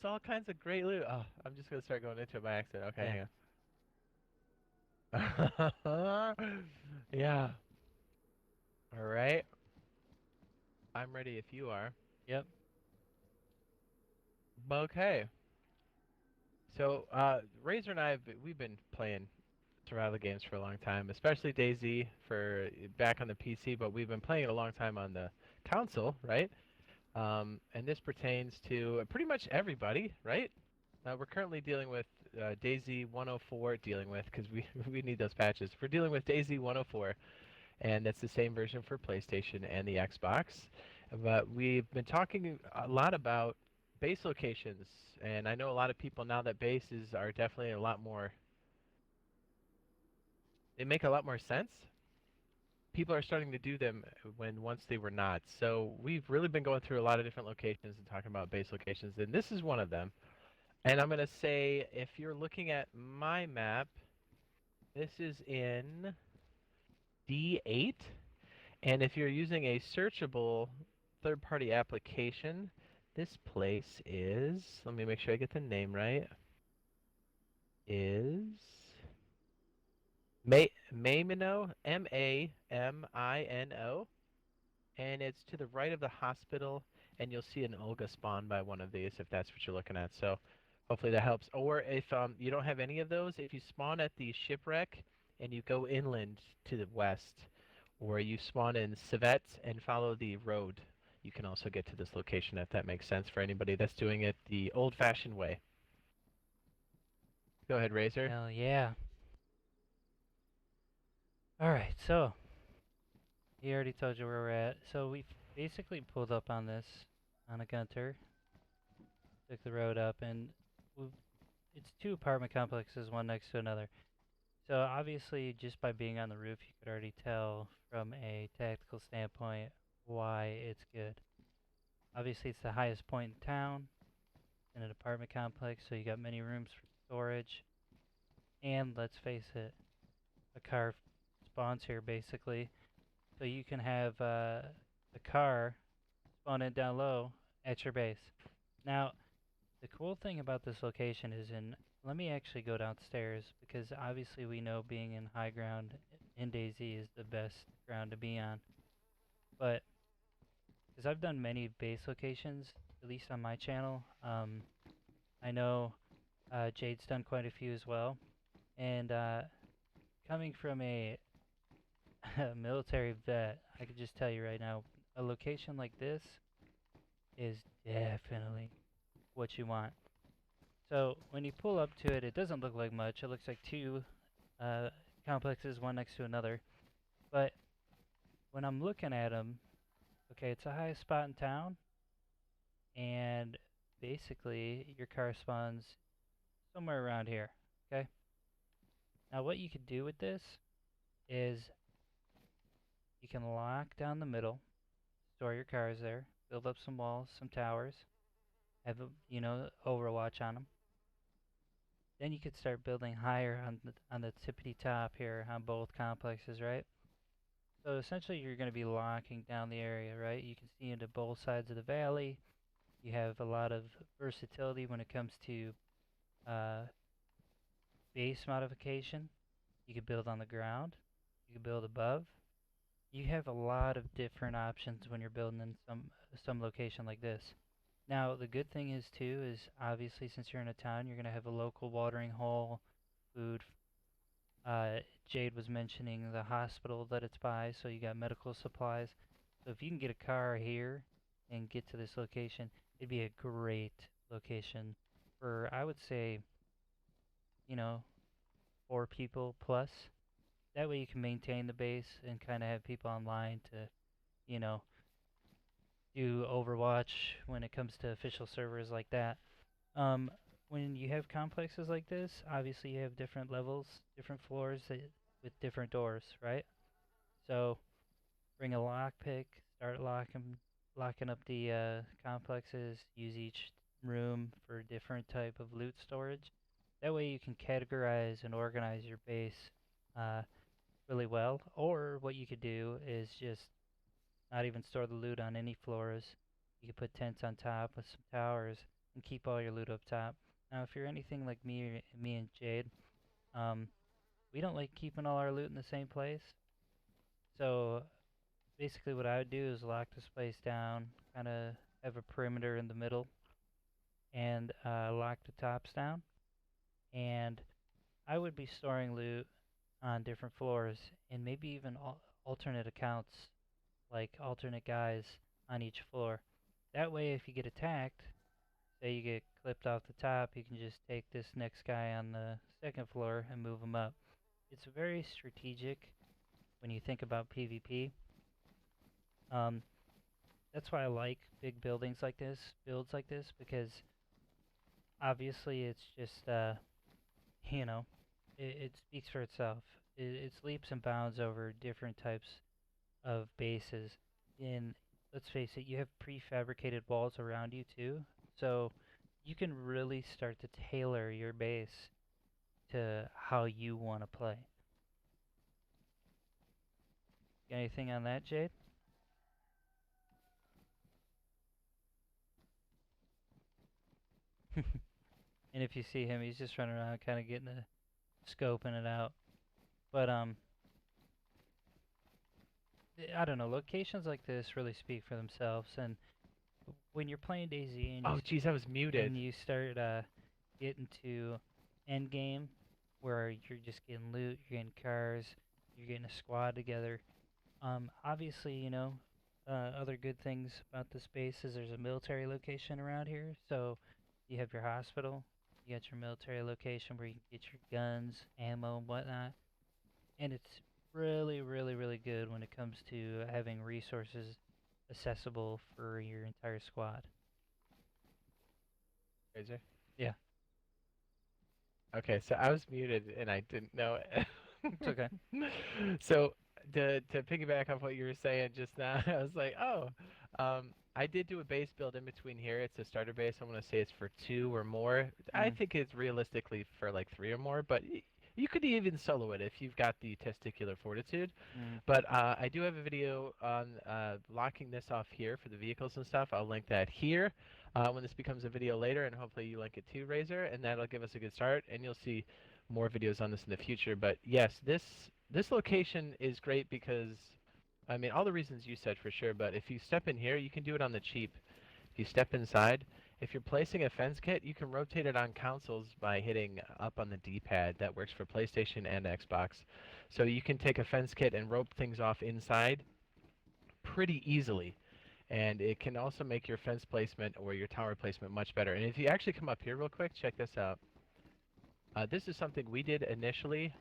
all kinds of great loot. Oh, I'm just gonna start going into it by accident. Okay, Yeah. hang on. Yeah. All right. I'm ready if you are. Yep. Okay. So, Razor and we've been playing survival games for a long time, especially DayZ for back on the PC, but we've been playing it a long time on the console, right? And this pertains to pretty much everybody, right? We're currently dealing with DayZ 104, dealing with because we we need those patches. We're dealing with DayZ 104, and that's the same version for PlayStation and the Xbox. But we've been talking a lot about base locations, and I know a lot of people now that bases are definitely a lot more. They make a lot more sense. People are starting to do them when once they were not. So we've really been going through a lot of different locations and talking about base locations, and this is one of them. And I'm gonna say if you're looking at my map, this is in D8. And if you're using a searchable third-party application, this place is, let me make sure I get the name right, is Mamino, Mamino, and it's to the right of the hospital, and you'll see an Olga spawn by one of these if that's what you're looking at. So hopefully that helps. Or if you don't have any of those, if you spawn at the shipwreck and you go inland to the west, or you spawn in Civet and follow the road, you can also get to this location if that makes sense for anybody that's doing it the old-fashioned way. Go ahead, Razor. Hell yeah. All right. So he already told you where we're at. So we basically pulled up on this on a gunter, took the road up, and we it's two apartment complexes, one next to another. So obviously, just by being on the roof, you could already tell from a tactical standpoint why it's good. Obviously, it's the highest point in town in an apartment complex, so you got many rooms for storage. And let's face it, a car spawns here basically, so you can have a car spawn in down low at your base. Now, the cool thing about this location is let me actually go downstairs because obviously we know being in high ground in DayZ is the best ground to be on. But because I've done many base locations, at least on my channel, I know Jade's done quite a few as well. And coming from a military vet, I could just tell you right now, a location like this is definitely what you want. So when you pull up to it, it doesn't look like much. It looks like two uh, complexes, one next to another. But when I'm looking at them, okay, it's the highest spot in town, and basically your car spawns somewhere around here. Okay. Now what you could do with this is you can lock down the middle, store your cars there, build up some walls, some towers, have a, Overwatch on them. Then you could start building higher on the tippity top here on both complexes, right? So essentially, you're going to be locking down the area, right? You can see into both sides of the valley. You have a lot of versatility when it comes to uh, base modification. You could build on the ground. You could build above. You have a lot of different options when you're building in some location like this. Now, the good thing is too is obviously since you're in a town, you're gonna have a local watering hole, food. Jade was mentioning the hospital that it's by, so you got medical supplies. So if you can get a car here and get to this location, it'd be a great location for I would say, you know, 4 people plus. That way you can maintain the base and kind of have people online to, you know, do Overwatch when it comes to official servers like that. Um, when you have complexes like this, obviously you have different levels, different floors with different doors, right? So bring a lockpick, start locking up the complexes. Use each room for different type of loot storage. That way you can categorize and organize your base uh, really well. Or what you could do is just not even store the loot on any floors. You could put tents on top with some towers and keep all your loot up top. Now, if you're anything like me and Jade, um, we don't like keeping all our loot in the same place. So basically, what I would do is lock this place down, kind of have a perimeter in the middle, and lock the tops down. And I would be storing loot on different floors, and maybe even alternate accounts, like alternate guys on each floor. That way, if you get attacked, say you get clipped off the top, you can just take this next guy on the second floor and move him up. It's very strategic when you think about PvP. Um, that's why I like big buildings like this, builds like this, because obviously it's just, you know, it speaks for itself. It's leaps and bounds over different types of bases. And let's face it, you have prefabricated walls around you too, so you can really start to tailor your base to how you want to play. Got anything on that, Jade? And if you see him, he's just running around, kind of getting a scoping it out. But I don't know. Locations like this really speak for themselves. And when you're playing DayZ Oh, geez, I was muted. and you start getting to end game, where you're just getting loot, you're getting cars, you're getting a squad together. Obviously, other good things about the space is there's a military location around here. So you have your hospital, you got your military location where you can get your guns, ammo, and whatnot. And it's really, really, really good when it comes to having resources accessible for your entire squad. Razor. Yeah, Okay, so I was muted and I didn't know it. it's okay. So to piggyback off what you were saying just now, I was like, oh, I did do a base build in between here. It's a starter base. I want to say it's for 2 or more. I Mm, think it's realistically for like 3 or more, but you could even solo it if you've got the testicular fortitude. mm. But I do have a video on locking this off here for the vehicles and stuff. I'll link that here when this becomes a video later, and hopefully you link it too, Razor, and that'll give us a good start. And you'll see more videos on this in the future. But yes, this location is great because, I mean, all the reasons you said for sure. But if you step in here, you can do it on the cheap. If you step inside, if you're placing a fence kit, you can rotate it on consoles by hitting up on the D-pad. That works for PlayStation and Xbox. So you can take a fence kit and rope things off inside pretty easily. And it can also make your fence placement or your tower placement much better. And if you actually come up here real quick, check this out. This is something we did initially.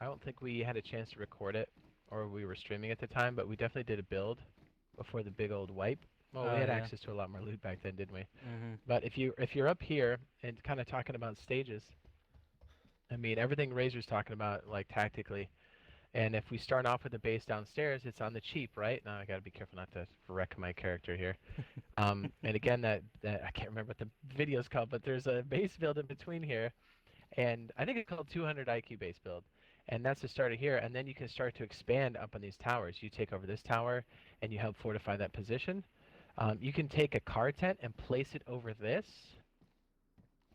I don't think we had a chance to record it or we were streaming at the time, but we definitely did a build before the big old wipe. Well, we Oh had yeah. access to a lot more loot back then, didn't we? Mhm. But if you're up here and kind of talking about stages, I mean everything Razor's talking about like tactically. And if we start off with the base downstairs, it's on the cheap, right? Now I gotta be careful not to wreck my character here. And again, that I can't remember what the video's called, but there's a base build in between here, and I think it's called 200 IQ base build, and that's the start of here. And then you can start to expand up on these towers. You take over this tower, and you help fortify that position. You can take a car tent and place it over this.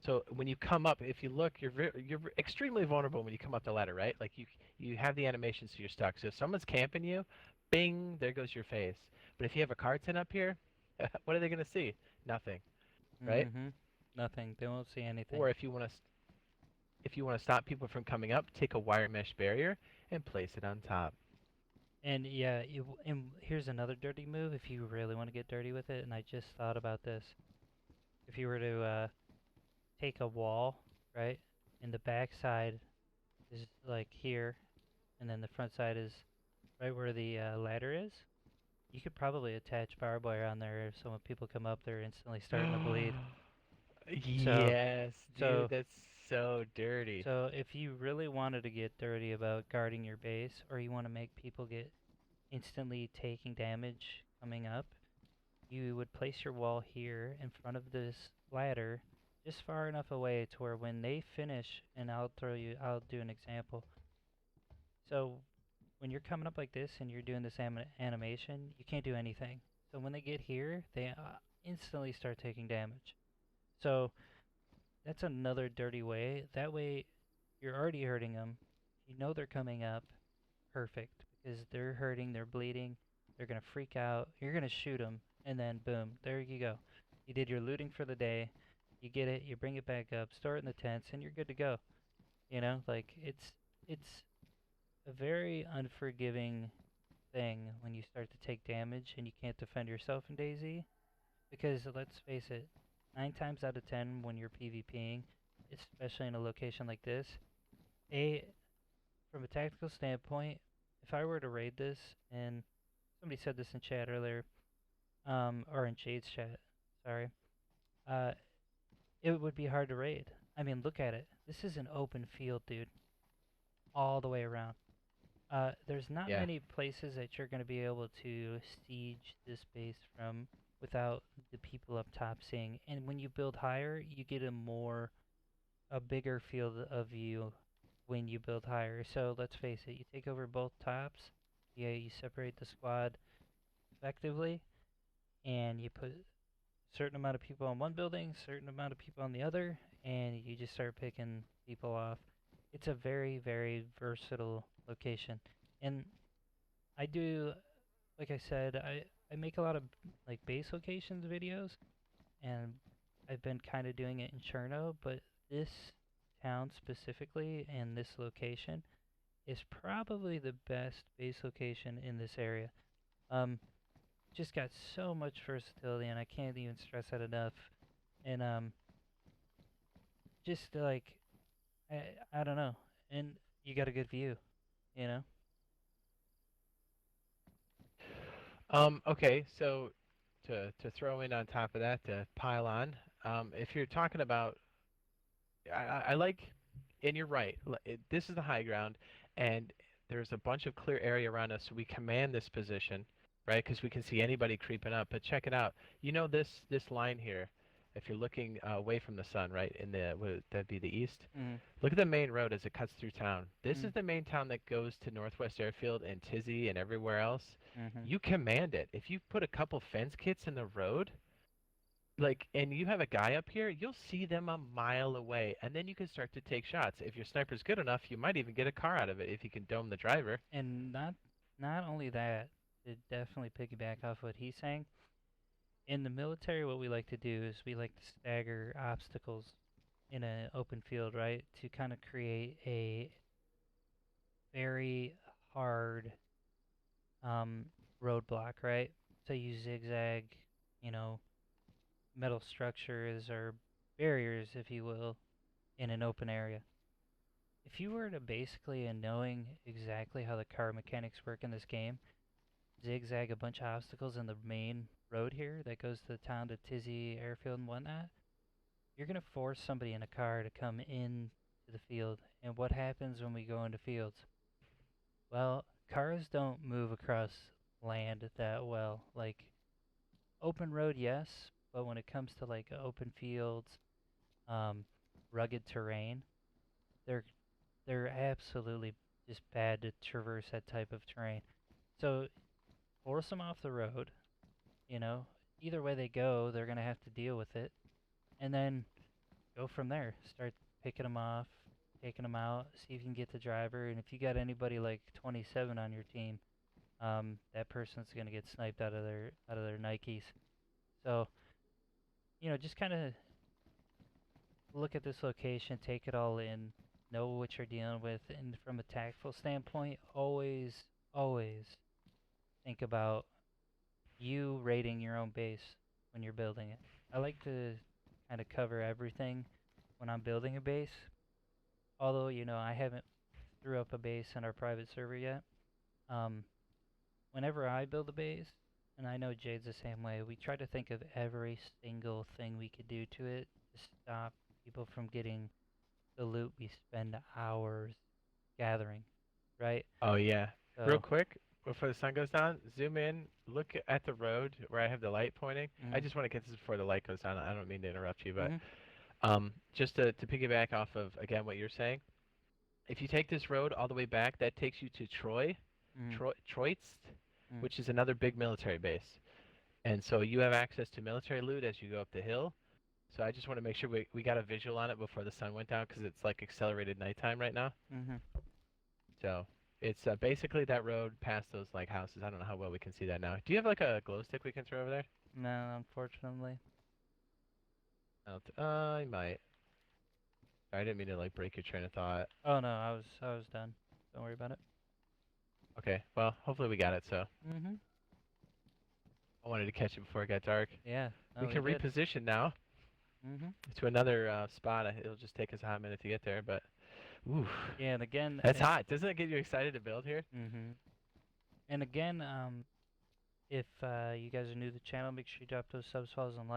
So when you come up, if you look, you're extremely vulnerable when you come up the ladder, right? Like you have the animation, so you're stuck. So if someone's camping you, bing, there goes your face. But if you have a car tent up here, what are they gonna see? Nothing, right? Mhm. Nothing. They won't see anything. Or if you want to stop people from coming up, take a wire mesh barrier and place it on top. And yeah, and here's another dirty move if you really want to get dirty with it. And I just thought about this. If you were to take a wall, right, and the back side is like here, and then the front side is right where the ladder is, you could probably attach barbed wire on there. So when people come up, they're instantly starting to bleed. So, Yes, dude, so, that's so dirty. so if you really wanted to get dirty about guarding your base, or you want to make people get instantly taking damage coming up, you would place your wall here in front of this ladder, just far enough away to where when they finish, and I'll do an example. So when you're coming up like this and you're doing this animation, you can't do anything. So when they get here, they instantly start taking damage. So that's another dirty way. That way, you're already hurting them. You know they're coming up. Perfect. Because they're hurting, they're bleeding, they're going to freak out. You're going to shoot them, and then boom, there you go. You did your looting for the day. You get it, you bring it back up, store it in the tents, and you're good to go. You know, like it's a very unforgiving thing when you start to take damage and you can't defend yourself in DayZ. Because let's face it, 9 times out of 10 when you're PvPing, especially in a location like this, a from a tactical standpoint, if I were to raid this, and somebody said this in chat earlier, or in Jade's chat, sorry, uh, it would be hard to raid. I mean, look at it. This is an open field, dude, all the way around. There's not Yeah. many places that you're going to be able to siege this base from without the people up top seeing. And when you build higher, you get a bigger field of view when you build higher. So let's face it, you take over both tops, yeah, you separate the squad effectively, and you put a certain amount of people on one building, certain amount of people on the other, and you just start picking people off. It's a very, very versatile location. And I do, like I said, I make a lot of like base locations videos, and I've been kind of doing it in Cherno, but this town specifically and this location is probably the best base location in this area. Um, just got so much versatility, and I can't even stress that enough. And just like I, I don't know, and you got a good view, you know. Okay, so to throw in on top of that, to pile on, if you're talking about, I like, and you're right. This is the high ground, and there's a bunch of clear area around us, so we command this position, right? Because we can see anybody creeping up. But check it out. You know this line here. If you're looking away from the sun, right, in the that'd be the east. Mm, Look at the main road as it cuts through town. This mm, is the main town that goes to Northwest Airfield and Tizzy and everywhere else. mm-hmm. You command it. If you put a couple fence kits in the road, like, and you have a guy up here, you'll see them a mile away, and then you can start to take shots. If your sniper's good enough, you might even get a car out of it if you can dome the driver. And not only that, to definitely piggyback off what he's saying. In the military, what we like to do is we like to stagger obstacles in an open field, right? To kind of create a very hard um, roadblock, right? So you zigzag, you know, metal structures or barriers, if you will, in an open area. If you were to basically, and knowing exactly how the car mechanics work in this game, zigzag a bunch of obstacles in the main road here that goes to the town to Tizzy Airfield and whatnot, you're going to force somebody in a car to come in to the field. And what happens when we go into fields? Well, cars don't move across land that well. Like open road, yes, but when it comes to like open fields, um, rugged terrain, they're they're absolutely just bad to traverse that type of terrain. So force them off the road. You know, either way they go, they're gonna have to deal with it, and then go from there. Start picking them off, taking them out, see if you can get the driver, and if you got anybody like 27 on your team, that person's gonna get sniped out of their Nikes. So just kind of look at this location, take it all in, know what you're dealing with, and from a tactful standpoint, always think about you rating your own base when you're building it. I like to kind of cover everything when I'm building a base. Although, I haven't threw up a base in our private server yet. Um, Whenever I build a base, and I know Jade's the same way, we try to think of every single thing we could do to it to stop people from getting the loot we spend hours gathering, right? Oh yeah. Real So, quick, before the sun goes down, zoom in, look at the road where I have the light pointing. I mm-hmm, just want to get this before the light goes down. I don't mean to interrupt you, but mm-hmm, just to piggyback off of again what you're saying, if you take this road all the way back, that takes you to mm-hmm, Troitsk, which is another big military base. And so you have access to military loot as you go up the hill. So I just want to make sure we got a visual on it before the sun went down because it's like accelerated nighttime right now. Mhm. So it's basically that road past those like houses. I don't know how well we can see that now. Do you have like a glow stick we can throw over there? No, unfortunately. I might. I didn't mean to like break your train of thought. Oh no, I was done. Don't worry about it. Okay, well, hopefully we got it. So Mhm. I wanted to catch it before it got dark. Yeah. We No, we can did. reposition now Mhm. to another spot. It'll just take us a hot minute to get there, but ooh, Yeah, and again, that's hot. Doesn't it get you excited to build here? Mhm. And again, if you guys are new to the channel, make sure you drop those subs, follows, and likes.